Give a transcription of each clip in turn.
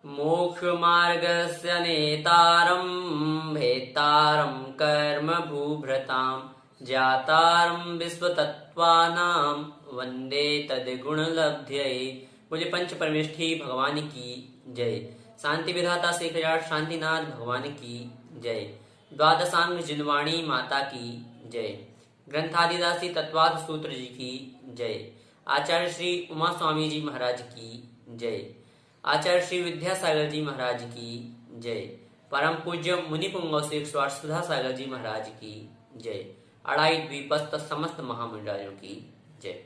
मोक्षमार्गस्य नेतारं भेत्तारं कर्म भूभृतां ज्ञातारं विश्वतत्त्वानां वन्दे तद्गुणलब्ध्यै। बोले पंच परमेष्ठी भगवान की जय। शांति विधाता शेखर शांतिनाथ भगवान की जय। द्वादशांग जिनवाणी माता की जय। ग्रंथादिदासी तत्वार्थ सूत्र जी की जय। आचार्य श्री उमा स्वामी जी महाराज की जय। आचार्य श्री विद्यासागर जी महाराज की जय। परम पूज्य मुनि पुंगव श्री सुधा सागर जी महाराज की जय। अड़ाई द्वीपस्थ समस्त महामंडलों की जय।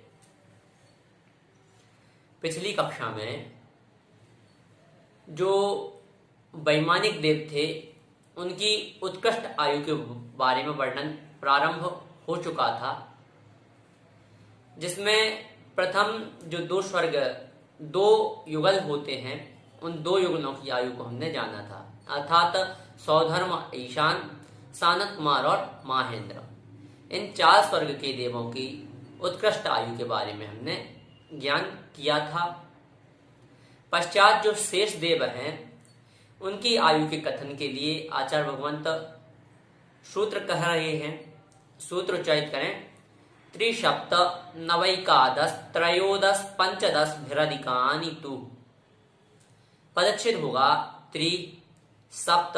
पिछली कक्षा में जो वैमानिक देव थे उनकी उत्कृष्ट आयु के बारे में वर्णन प्रारंभ हो चुका था, जिसमें प्रथम जो दो स्वर्ग दो युगल होते हैं उन दो युगलों की आयु को हमने जाना था, अर्थात सौधर्म ईशान, सानत कुमार और महेंद्र। इन चार स्वर्ग के देवों की उत्कृष्ट आयु के बारे में हमने ज्ञान किया था। पश्चात जो शेष देव हैं उनकी आयु के कथन के लिए आचार्य भगवंत सूत्र कह रहे हैं। सूत्र उच्चारित करें। त्रिसप्त नवैकादश त्रयोदश पंचदश भिरधिकानि तु। पदच्छेद होगा त्रि सप्त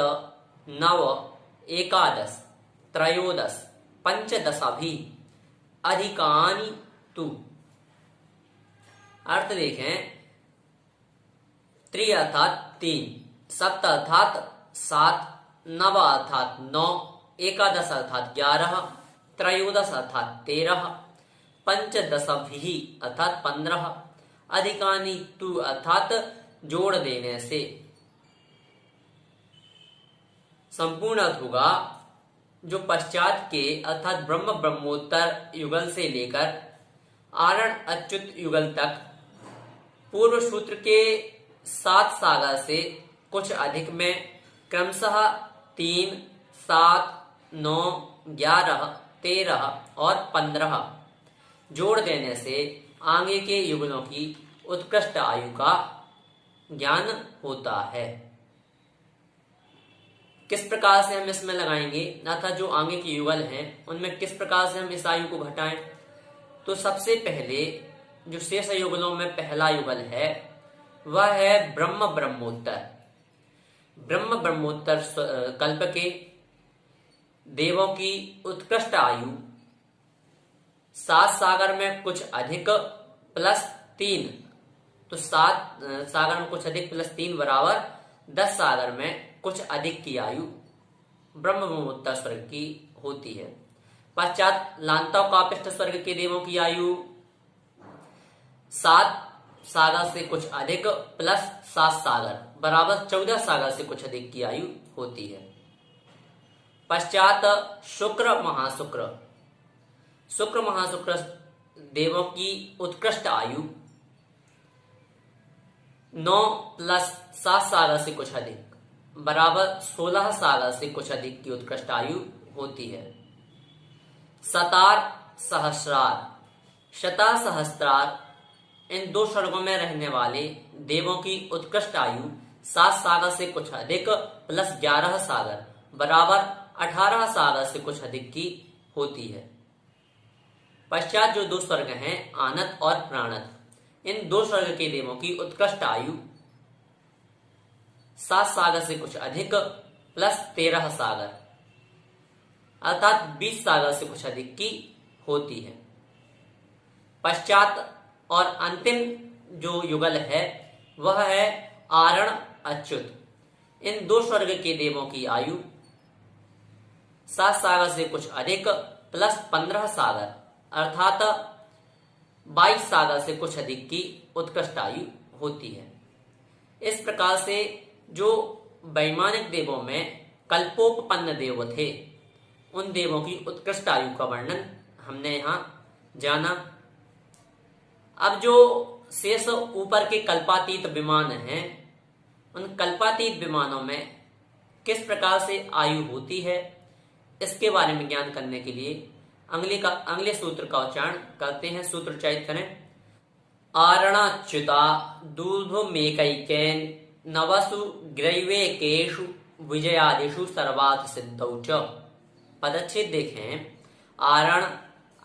नव एकादश त्रयोदश पंचदशाभि अधिकानि तु। अर्थ देखें। त्रि अर्थात तीन, सप्त अर्थात सात, नव अर्थात नौ, एकादश अर्थात 11, त्रयोदश अर्थात 13, पंचदशाभि अर्थात 15, अधिकानि तु अर्थात जोड़ देने से। संपूर्ण अर्थ होगा जो पश्चात के अर्थात ब्रह्म ब्रह्मोत्तर युगल से लेकर आरण अच्युत युगल तक पूर्व सूत्र के 7 सागर से कुछ अधिक में क्रमशः 3, 7, 9, 11, 13 और 15 जोड़ देने से आगे के युगलों की उत्कृष्ट आयु का ज्ञान होता है। किस प्रकार से हम इसमें लगाएंगे, अर्थात जो आगे के युगल हैं उनमें किस प्रकार से हम इस आयु को घटाएं। तो सबसे पहले जो शेष युगलों में पहला युगल है वह है ब्रह्म ब्रह्मोत्तर। ब्रह्म ब्रह्मोत्तर कल्प के देवों की उत्कृष्ट आयु 7 सागर में कुछ अधिक प्लस 3, तो 7 सागर में कुछ अधिक प्लस 3 बराबर 10 सागर में कुछ अधिक की आयु ब्रह्म ब्रह्मोत्तर स्वर्ग की होती है। पश्चात लांताकापिष्ट स्वर्ग के देवों की आयु 7 सागर से कुछ अधिक प्लस 7 सागर बराबर 14 सागर से कुछ अधिक की आयु होती है। पश्चात शुक्र महाशुक्र देवों की उत्कृष्ट आयु 9 प्लस 7 सागर से कुछ अधिक बराबर 16 सागर से कुछ अधिक की उत्कृष्ट आयु होती है। सतार सहस्रार इन दो स्वर्गों में रहने वाले देवों की उत्कृष्ट आयु 7 सागर से कुछ अधिक प्लस 11 सागर बराबर 18 सागर से कुछ अधिक की होती है। पश्चात जो दो स्वर्ग हैं आनत और प्राणत, इन दो स्वर्ग के देवों की उत्कृष्ट आयु 7 सागर से कुछ अधिक प्लस 13 सागर अर्थात 20 सागर से कुछ अधिक की होती है। पश्चात और अंतिम जो युगल है वह है आरण अच्युत। इन दो स्वर्ग के देवों की आयु 7 सागर से कुछ अधिक प्लस 15 सागर अर्थात 22 सागर से कुछ अधिक की उत्कृष्ट आयु होती है। इस प्रकार से जो वैमानिक देवों में कल्पोपपन्न देव थे उन देवों की उत्कृष्ट आयु का वर्णन हमने यहाँ जाना। अब जो शेष ऊपर के कल्पातीत विमान हैं उन कल्पातीत विमानों में किस प्रकार से आयु होती है इसके बारे में ज्ञान करने के लिए अगले सूत्र का उच्चारण करते हैं। सूत्र उच्चारित करें। आरणाच्युता दूर्भमेकैकेन नवसु ग्रैवेकेषु विजयादिषु सर्वात् सिद्धौ च। पदच्छेद देखें। आरण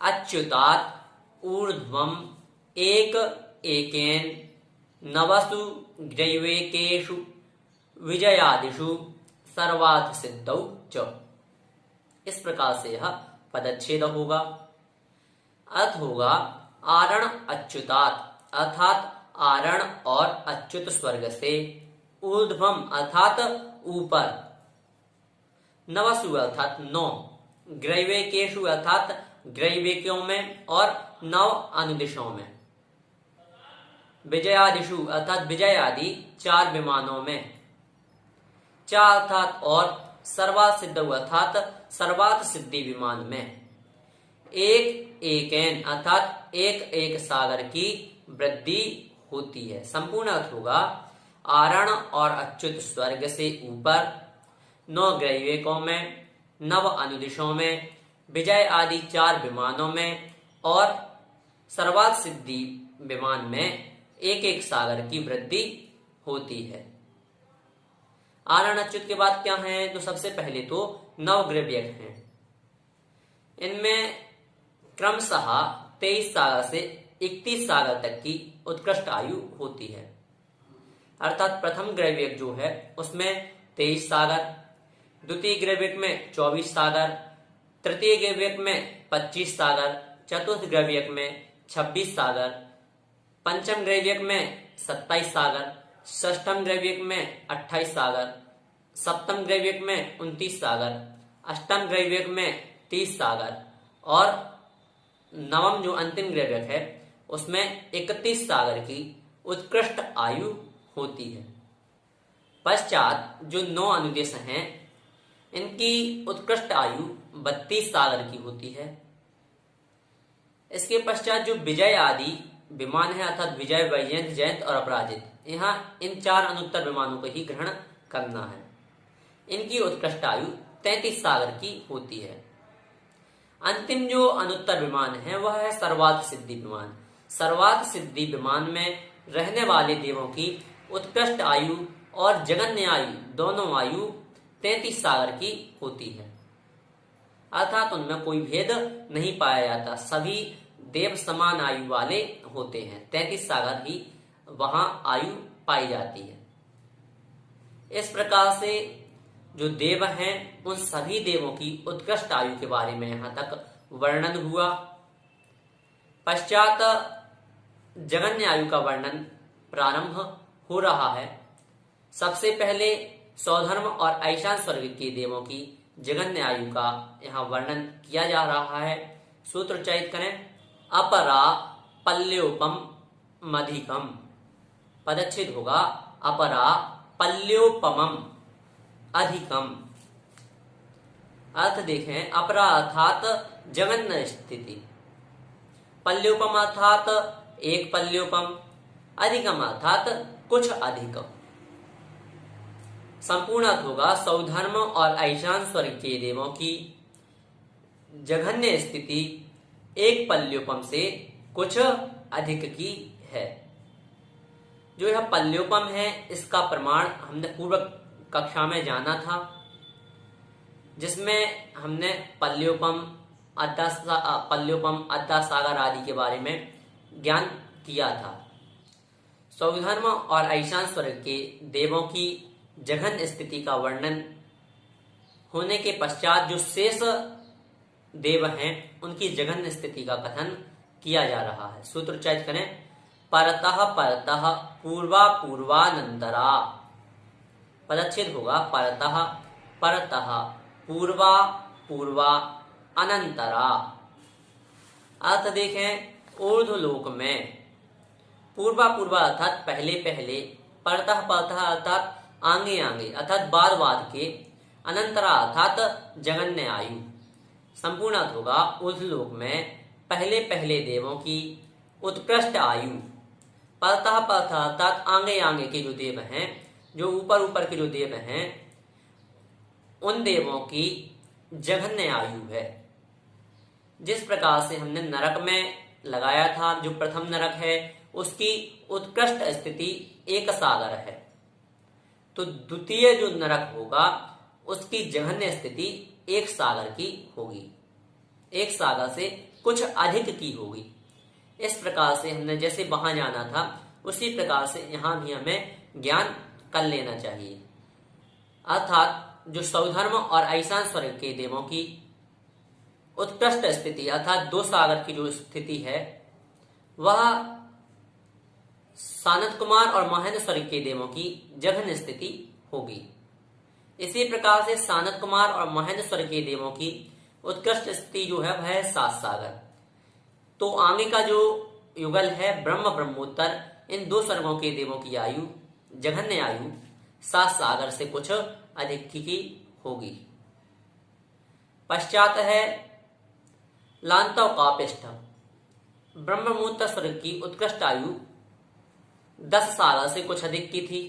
अच्युतात् ऊर्ध्वम् एक एकेन नवसु ग्रैवेकेषु विजयादिषु सर्वात् सिद्धौ च। इस प्रकार से यह पदच्छेद होगा। अर्थ होगा आरण अच्युतात् अर्थात आरण और अच्युत स्वर्ग से, ऊर्ध्वम अर्थात ऊपर, नवसु अर्थात 9, ग्रैवेकेषु अर्थात ग्रैवेकों में और 9 अनुदिशों में, विजयादिषु अर्थात विजय आदि 4 विमानों में, 4 अर्थात और सर्वात सिद्ध अर्थात सर्वात सिद्धि विमान में, एक एकेन अर्थात एक एक सागर की वृद्धि होती है। संपूर्ण अर्थ होगा आरण और अच्युत स्वर्ग से ऊपर, 9 ग्रैवेकों में, 9 अनुदिशों में, विजय आदि 4 विमानों में और सर्वात सिद्धि विमान में एक एक सागर की वृद्धि होती है। आरण अच्युत के बाद क्या है? तो सबसे पहले तो 9 ग्रैवेक हैं। इनमें क्रमशः 23 सागर से 31 सागर तक की उत्कृष्ट आयु होती है। अर्थात प्रथम ग्रैवेक जो है उसमें 23 सागर, द्वितीय ग्रैवेक में 24 सागर, तृतीय ग्रैवेक में 25 सागर, चतुर्थ ग्रैवेक में 26 सागर, पंचम ग्रैवेक में 27 सागर, षष्ठम ग्रैवेक में 28 सागर, सप्तम ग्रैवेक में 29 सागर, अष्टम ग्रैवेक में 30 सागर और नवम जो अंतिम ग्रैवेक है उसमें 31 सागर की उत्कृष्ट आयु होती है। पश्चात जो 9 अनुदेश हैं इनकी उत्कृष्ट आयु 32 सागर की होती है। इसके पश्चात जो विजय आदि विमान है अर्थात विजय, वैजयंत, जयंत और अपराजित, यहाँ इन 4 अनुत्तर विमानों को ही ग्रहण करना है। इनकी उत्कृष्ट आयु 33 सागर की होती है। अंतिम जो अनुत्तर विमान है वह है सर्वात सिद्धि विमान। सर्वात सिद्धि विमान में रहने वाले देवों की उत्कृष्ट आयु और जगन्य आयु दोनों आयु 33 सागर की होती है। अर्थात उनमें कोई भेद नहीं पाया जाता, सभी देव समान आयु वाले होते हैं। 33 सागर ही वहां आयु पाई जाती है। इस प्रकार से जो देव हैं उन सभी देवों की उत्कृष्ट आयु के बारे में यहां तक वर्णन हुआ। पश्चात जगन्य आयु का वर्णन प्रारंभ हो रहा है। सबसे पहले सौधर्म और ऐशान स्वर्ग के देवों की जगन्य आयु का यहाँ वर्णन किया जा रहा है। सूत्र उच्चारित करें। अपरा पल्योपम मधिकम। पदच्छेद होगा अपरा पल्योपमम अधिकम। अर्थ देखें। अपरा अर्थात जगन्य स्थिति, पल्योपम अर्थात एक पल्योपम, अधिकम अर्थात कुछ अधिकम। संपूर्ण अर्थ होगा सौधर्म और ऐशान स्वर्ग के देवों की जघन्य स्थिति एक पल्योपम से कुछ अधिक की है। जो यह पल्योपम है इसका प्रमाण हमने पूर्व कक्षा में जाना था, जिसमें हमने पल्योपम अद्दा सागर आदि के बारे में ज्ञान किया था। सौधर्म और ऐशान स्वर्ग के देवों की जघन्य स्थिति का वर्णन होने के पश्चात जो शेष देव हैं उनकी जघन्य स्थिति का कथन किया जा रहा है। सूत्र उच्चारित करें। परतः परतः पूर्वा पूर्वानंतरा। पदच्छेद होगा परतः परतः पूर्वा पूर्वा अनंतरा। अर्थ देखें। ऊर्ध्वलोक में पूर्वा पूर्वा अर्थात पहले पहले, परतः परतः अर्थात आगे आगे अर्थात बाद बाद के, अनंतरा अर्थात जगन्य आयु। संपूर्ण अर्थ होगा ऊर्ध्वलोक में पहले पहले देवों की उत्कृष्ट आयु। परतः परतः अर्थात आगे आगे के जो देव हैं, जो ऊपर ऊपर के जो देव हैं, उन देवों की जघन्य आयु है। जिस प्रकार से हमने नरक में लगाया था, जो प्रथम नरक है उसकी उत्कृष्ट स्थिति एक सागर है। तो द्वितीय जो नरक होगा उसकी जघन्य स्थिति एक सागर की होगी, एक सागर से कुछ अधिक की होगी। इस प्रकार से हमने जैसे वहां जाना था उसी प्रकार से यहां भी हमें ज्ञान कर लेना चाहिए। अर्थात जो सौधर्म और ईशान स्वर्ग के देवों की उत्कृष्ट स्थिति अर्थात दो सागर की जो स्थिति है वह सानत कुमार और महेंद्र स्वर्ग के देवों की जघन्य स्थिति होगी। इसी प्रकार से सानत कुमार और महेंद्र स्वर्ग के देवों की उत्कृष्ट स्थिति जो है वह है सात सागर। तो आगे का जो युगल है ब्रह्म ब्रह्मोत्तर, इन दो स्वर्गों के देवों की आयु जघन्य आयु सात सागर से कुछ अधिक की होगी। पश्चात है लांतव कापिष्ठ। ब्रह्म ब्रह्मोत्तर स्वर्ग की उत्कृष्ट आयु 10 सागर से कुछ अधिक की थी,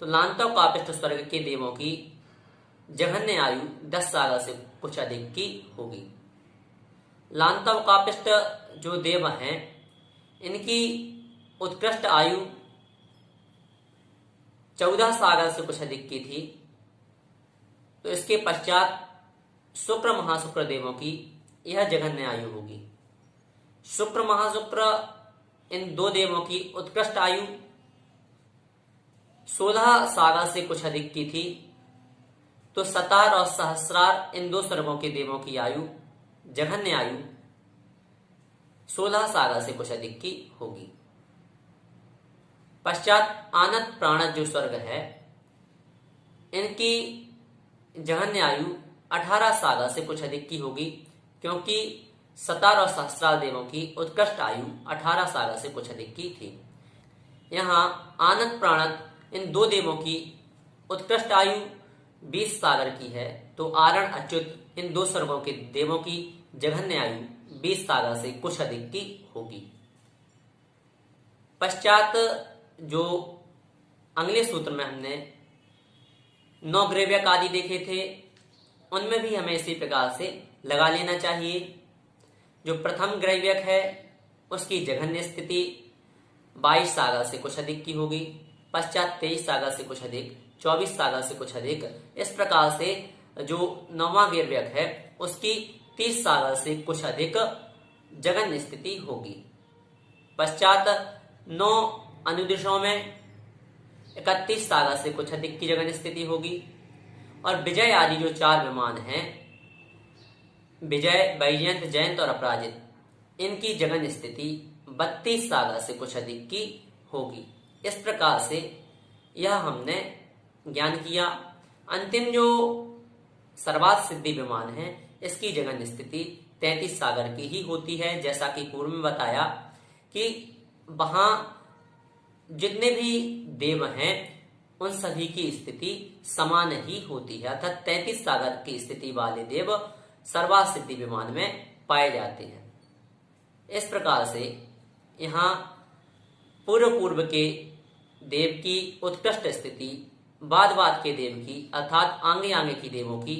तो लांतव कापिष्ठ स्वर्ग के देवों की जघन्य आयु 10 सागर से कुछ अधिक की होगी। लांतव कापिष्ठ जो देव हैं इनकी उत्कृष्ट आयु 14 सागर से कुछ अधिक की थी, तो इसके पश्चात शुक्र महाशुक्र देवों की यह जघन्य आयु होगी। शुक्र महाशुक्र इन दो देवों की उत्कृष्ट आयु 16 सागर से कुछ अधिक की थी, तो सतार और सहस्रार इन दो स्वर्गों के देवों की आयु जघन्य आयु 16 सागर से कुछ अधिक की होगी। पश्चात आनत प्राणत जो स्वर्ग है इनकी जघन्य आयु 18 सागर से कुछ अधिक की होगी, क्योंकि सतार और सहस्रार देवों की उत्कृष्ट आयु 18 सागर से कुछ अधिक की थी। यहाँ आनत प्राणत इन दो देवों की उत्कृष्ट आयु 20 सागर की है, तो आरण अच्युत इन दो स्वर्गों के देवों की जघन्य आयु 20 सागर से कुछ अधिक की होगी। पश्चात जो अगले सूत्र में हमने 9 ग्रैव्यक आदि देखे थे उनमें भी हमें इसी प्रकार से लगा लेना चाहिए। जो प्रथम ग्रैव्यक है उसकी जघन्य स्थिति 22 सागर से कुछ अधिक की होगी, पश्चात 23 सागर से कुछ अधिक, 24 सागर से कुछ अधिक। इस प्रकार से जो नौवां ग्रैव्यक है उसकी 30 सागर से कुछ अधिक जघन्य स्थिति होगी। पश्चात 9 अनुदिशों में 31 सागर से कुछ अधिक की जघन्य स्थिति होगी। और विजय आदि जो 4 विमान हैं, विजय, वैजयंत, जयंत और अपराजित, इनकी जघन्य स्थिति 32 सागर से कुछ अधिक की होगी। इस प्रकार से यह हमने ज्ञान किया। अंतिम जो सर्वात सिद्धि विमान है इसकी जघन्य स्थिति 33 सागर की ही होती है, जैसा कि पूर्व में बताया कि वहां जितने भी देव हैं उन सभी की स्थिति समान ही होती है, अर्थात 33 सागर की स्थिति वाले देव सर्वात सिद्धि विमान में पाए जाते हैं। इस प्रकार से यहाँ पूर्व के देव की उत्कृष्ट स्थिति, बाद के देव की अर्थात आगे की देवों की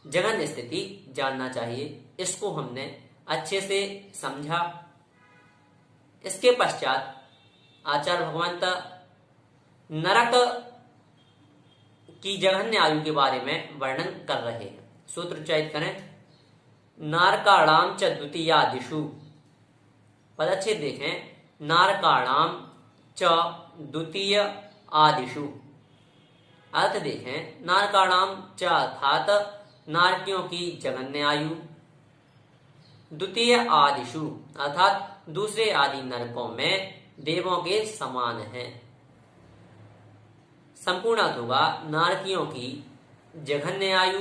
जघन्य स्थिति जानना चाहिए। इसको हमने अच्छे से समझा। इसके पश्चात आचार्य भगवंत नरक की जघन्य आयु के बारे में वर्णन कर रहे हैं। सूत्र उच्चारित करें। नारकाणाम च द्वितीयादिषु, पदच्छेद देखें। नारकाणाम च द्वितीय आदिषु, अर्थ देखें। नारकाणाम च अर्थात नारकियों की जघन्य आयु, द्वितीय आदिषु अर्थात दूसरे आदि नरकों में देवों के समान है। संपूर्ण अर्थ होगा नारकियों की जघन्य आयु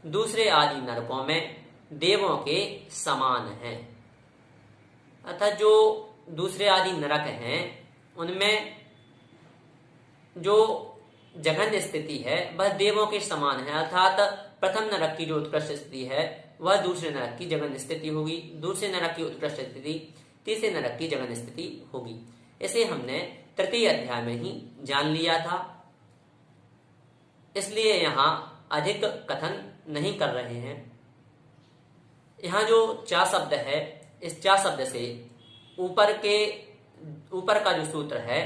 दूसरे आदि नरकों में देवों के समान है। अर्थात जो दूसरे आदि नरक हैं उनमें जो जघन्य स्थिति है वह देवों के समान है, अर्थात प्रथम नरक की जो उत्कृष्ट स्थिति है वह दूसरे नरक की जघन्य स्थिति होगी, दूसरे नरक की उत्कृष्ट स्थिति तीसरे नरक की जघन्य स्थिति होगी। इसे हमने तृतीय अध्याय में ही जान लिया था, इसलिए यहाँ अधिक कथन नहीं कर रहे हैं। यहाँ जो चा शब्द है, इस चा शब्द से ऊपर का जो सूत्र है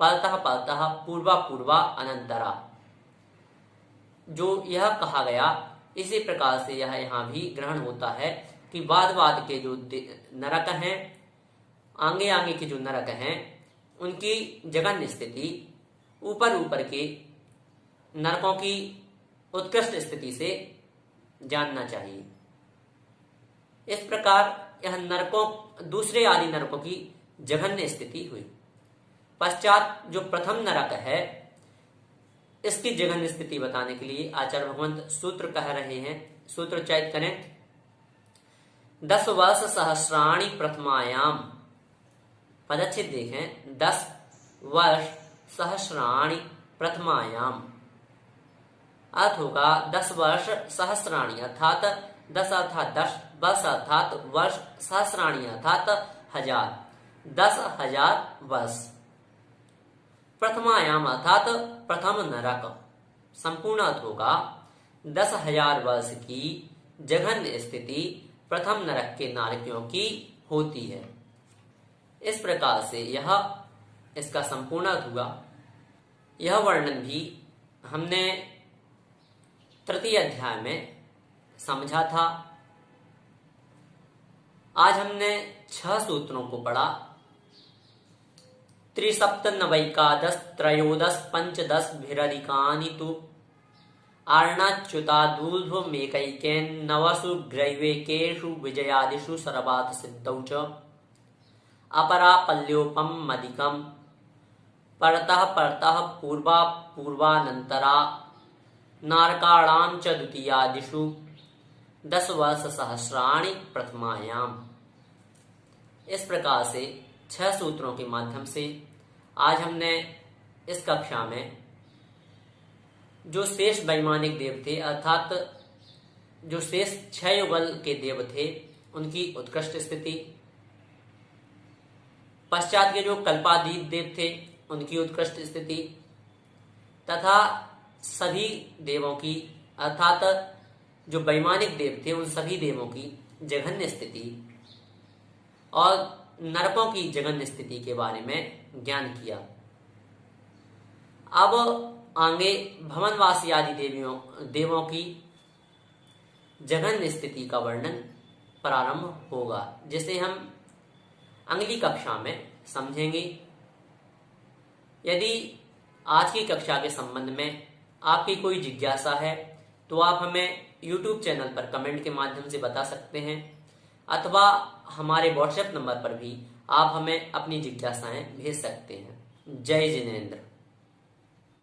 परतः परतः पूर्वा पूर्वा अनंतरा। जो यह कहा गया इसी प्रकार से यह यहाँ भी ग्रहण होता है कि बाद बाद के जो नरक हैं, आगे आगे के जो नरक हैं, उनकी जघन्य स्थिति ऊपर ऊपर के नरकों की उत्कृष्ट स्थिति से जानना चाहिए। इस प्रकार यह नरकों, दूसरे आदि नरकों की जघन्य स्थिति हुई। पश्चात जो प्रथम नरक है, इसकी जघन्य स्थिति बताने के लिए आचार्य भगवंत सूत्र कह रहे हैं। सूत्र उच्चारित करें। 10 वर्ष सहस्राणि प्रथमायाम। पदच्छेद देखें। 10 वर्ष सहस्राणि प्रथमायाम। अर्थ होगा 10 वर्ष सहस्राणि अर्थात 10 अर्थात 10, वर्ष अर्थात वर्ष, सहस्राणि अर्थात 1000, 10,000 वर्ष। प्रथमायाम अर्थात प्रथम नरक। संपूर्ण अर्थ होगा 10,000 वर्ष की जघन्य स्थिति प्रथम नरक के नारकियों की होती है। इस प्रकार से यह इसका संपूर्ण अर्थ हुआ। यह वर्णन भी हमने तृतीय अध्याय में समझा था। आज हमने 6 सूत्रों को पढ़ा। 3सप्तनवैकादश त्रयोदश पंचदश भिरधिकानि तु आर्णाच्युतादूर्ध्वमेकैकेन नवसु ग्रैवेकेषु विजयादिषु सर्वात् सिद्धौ च अपरापल्योपम मदिकम परतः परतः पूर्वा पूर्वानंतरा नारकाणां च द्वितीयादिषु 10 वर्ष सहस्राणि प्रथमायाम। इस प्रकार से 6 सूत्रों के माध्यम से आज हमने इस कक्षा में जो शेष वैमानिक देव थे, अर्थात जो शेष 6 युगल के देव थे, उनकी उत्कृष्ट स्थिति, पश्चात के जो कल्पातीत देव थे उनकी उत्कृष्ट स्थिति, तथा सभी देवों की अर्थात जो वैमानिक देव थे उन सभी देवों की जघन्य स्थिति और नरकों की जघन्य स्थिति के बारे में ज्ञान किया। अब आगे भवनवासी आदि देवों की जघन्य स्थिति का वर्णन प्रारंभ होगा, जिसे हम अगली कक्षा में समझेंगे। यदि आज की कक्षा के संबंध में आपकी कोई जिज्ञासा है तो आप हमें YouTube चैनल पर कमेंट के माध्यम से बता सकते हैं, अथवा हमारे WhatsApp नंबर पर भी आप हमें अपनी जिज्ञासाएं भेज सकते हैं। जय जिनेंद्र।